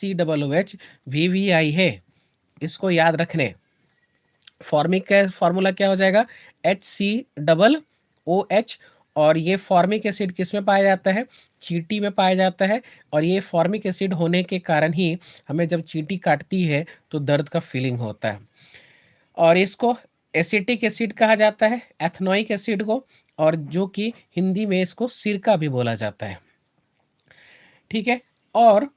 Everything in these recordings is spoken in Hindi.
HCOOH VVI है, इसको याद रखने। फॉर्मिक का फॉर्मूला क्या हो जाएगा, HCOOH। और ये फॉर्मिक एसिड किस में पाया जाता है, चींटी में पाया जाता है। और ये फॉर्मिक एसिड होने के कारण ही हमें जब चींटी काटती है तो दर्द का फीलिंग होता है। और इसको एसिटिक एसिड कहा जाता है, एथनोइक एसिड को, और जो कि हिंदी में इसको सिरका भी बोला जाता है। ठीक है। और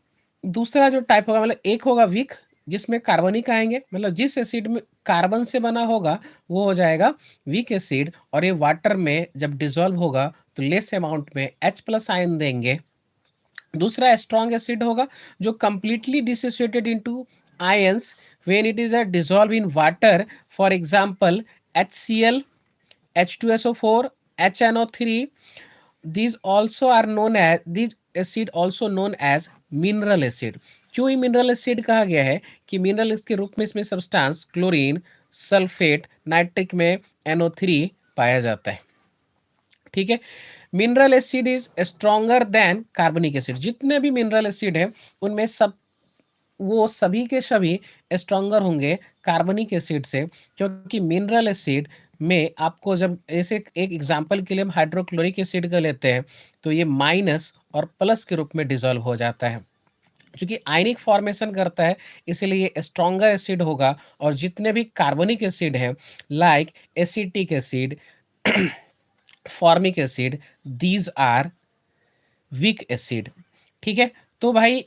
दूसरा जो टाइप होगा, मतलब एक होगा वीक, जिसमें कार्बनिक आएंगे, मतलब जिस एसिड में कार्बन से बना होगा वो हो जाएगा वीक एसिड, और ये वाटर में जब डिसॉल्व होगा तो लेस अमाउंट में H+ आयन देंगे। दूसरा स्ट्रॉन्ग एसिड होगा जो completely dissociated into ions when it is dissolve in water, for example HCl, H2SO4, HNO3. These also are known as, these acid also known as mineral acid. क्यों ये मिनरल एसिड कहा गया है कि मिनरल के रूप में इसमें सब्सटेंस क्लोरीन, सल्फेट, नाइट्रिक में NO3 पाया जाता है। ठीक है। Mineral acid is stronger than कार्बनिक एसिड। जितने भी मिनरल एसिड है उनमें सब, वो सभी के सभी स्ट्रॉन्गर होंगे कार्बनिक एसिड से, क्योंकि मिनरल एसिड में आपको जब ऐसे एक एग्जांपल के लिए हम हाइड्रोक्लोरिक एसिड का लेते हैं तो ये माइनस और प्लस के रूप में डिसॉल्व हो जाता है, क्योंकि आयनिक फॉर्मेशन करता है, इसीलिए ये स्ट्रॉन्गर एसिड होगा। और जितने भी कार्बनिक एसिड हैं like acetic acid, formic acid, these are weak acid. ठीक है। तो भाई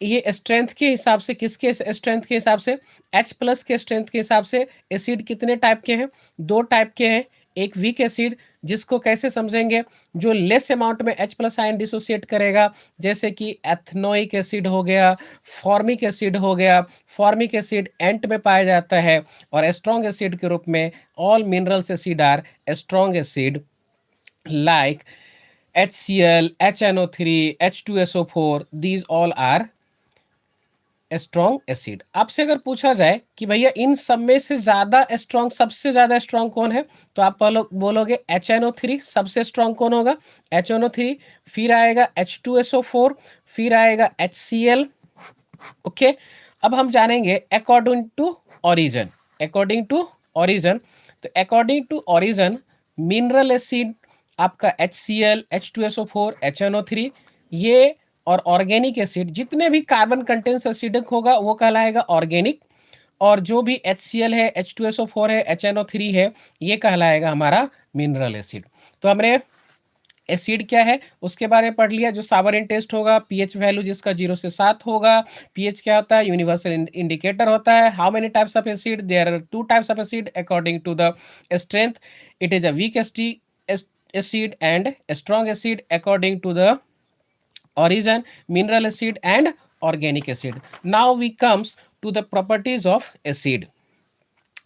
ये स्ट्रेंथ के हिसाब से, किसके स्ट्रेंथ के हिसाब से, H+ के स्ट्रेंथ के हिसाब से एसिड कितने टाइप के हैं, दो टाइप के हैं। एक वीक एसिड, जिसको कैसे समझेंगे, जो लेस अमाउंट में H+ आयन डिसोसिएट करेगा, जैसे कि एथनोइक एसिड हो गया, फॉर्मिक एसिड हो गया। फॉर्मिक एसिड एंट में पाया जाता है। और स्ट्रॉन्ग एसिड के रूप में all minerals acid are strong acid like HCl, HNO3, H2SO4, these all are strong acid. आपसे अगर पूछा जाए कि भैया इन सब में से ज्यादा स्ट्रॉन्ग, सबसे ज्यादा स्ट्रॉन्ग कौन है, तो आप बोलोगे HNO3 सबसे स्ट्रॉन्ग कौन होगा, HNO3, फिर आएगा H2SO4, फिर आएगा HCl। ओके। अब हम जानेंगे according to origin. According to origin, तो according to origin mineral acid आपका HCl, H2SO4, HNO3 ये, और ऑर्गेनिक एसिड जितने भी कार्बन कंटेंस एसिडिक होगा वो कहलाएगा ऑर्गेनिक। और जो भी HCl है, H2SO4 है, HNO3 है, ये कहलाएगा हमारा मिनरल एसिड। तो हमने एसिड क्या है उसके बारे में पढ़ लिया। जो सावरिन टेस्ट होगा, पीएच वैल्यू जिसका 0 से 7 होगा। पीएच क्या होता है, यूनिवर्सल इंडिकेटर होता है। How many types of acid, there are 2 types of acid according to the strength. It is a weak acid and a strong acid according to the origin, mineral acid and organic acid. Now we comes to the properties of acid.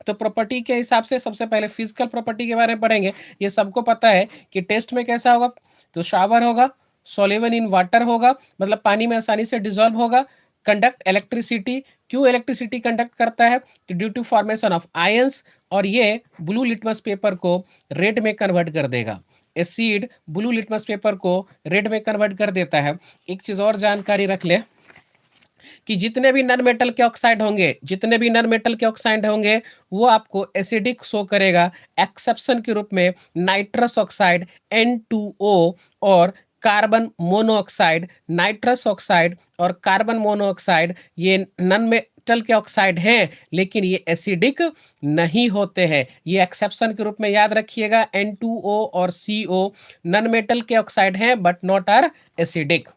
तो प्रॉपर्टी के हिसाब से सबसे पहले फिजिकल प्रॉपर्टी के बारे में पढ़ेंगे। ये सबको पता है कि टेस्ट में कैसा होगा, तो शावर होगा, सोल्यूबल इन वाटर होगा, मतलब पानी में आसानी से डिसॉल्व होगा। कंडक्ट इलेक्ट्रिसिटी, क्यों इलेक्ट्रिसिटी कंडक्ट करता है, तो due to formation of ions. और ये ब्लू लिटमस पेपर को रेड में कन्वर्ट कर देगा। एसिड ब्लू लिटमस पेपर को रेड में कन्वर्ट कर देता है। एक चीज और जानकारी रख ले कि जितने भी नॉन मेटल के ऑक्साइड होंगे, जितने भी नॉन मेटल के ऑक्साइड होंगे वो आपको एसिडिक शो करेगा। एक्सेप्शन के रूप में नाइट्रस ऑक्साइड N2O और कार्बन मोनोऑक्साइड। नाइट्रस ऑक्साइड और कार्बन मोनोऑक्साइड ये नॉन मेटल के ऑक्साइड हैं, लेकिन ये एसिडिक नहीं होते हैं। ये एक्सेप्शन के रूप में याद रखिएगा। N2O और CO नॉन मेटल के ऑक्साइड हैं but not are acidic.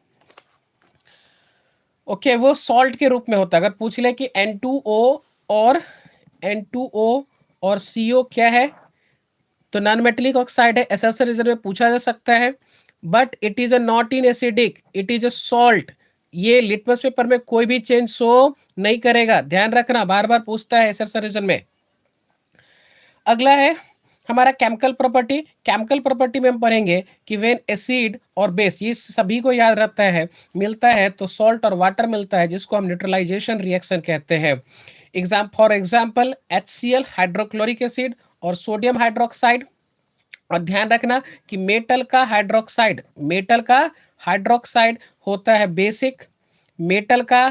Okay वो सॉल्ट के रूप में होता है। अगर पूछ ले कि N2O और N2O और CO क्या है, तो नॉन मेटेलिक ऑक्साइड है। ऐसा रीजन में पूछा जा सकता है, but it is a not in acidic, it is a salt. ये लिटमस पेपर में कोई भी चेंज शो नहीं करेगा, ध्यान रखना, बार बार पूछता है ऐसा रीजन में। अगला है हमारा केमिकल प्रॉपर्टी। केमिकल प्रॉपर्टी में हम पढ़ेंगे कि व्हेन एसिड और बेस, ये सभी को याद रहता है, मिलता है तो सॉल्ट और वाटर मिलता है, जिसको हम न्यूट्रलाइजेशन रिएक्शन कहते हैं। For example HCl hydrochloric acid और सोडियम हाइड्रोक्साइड। और ध्यान रखना कि मेटल का हाइड्रोक्साइड होता है बेसिक, मेटल का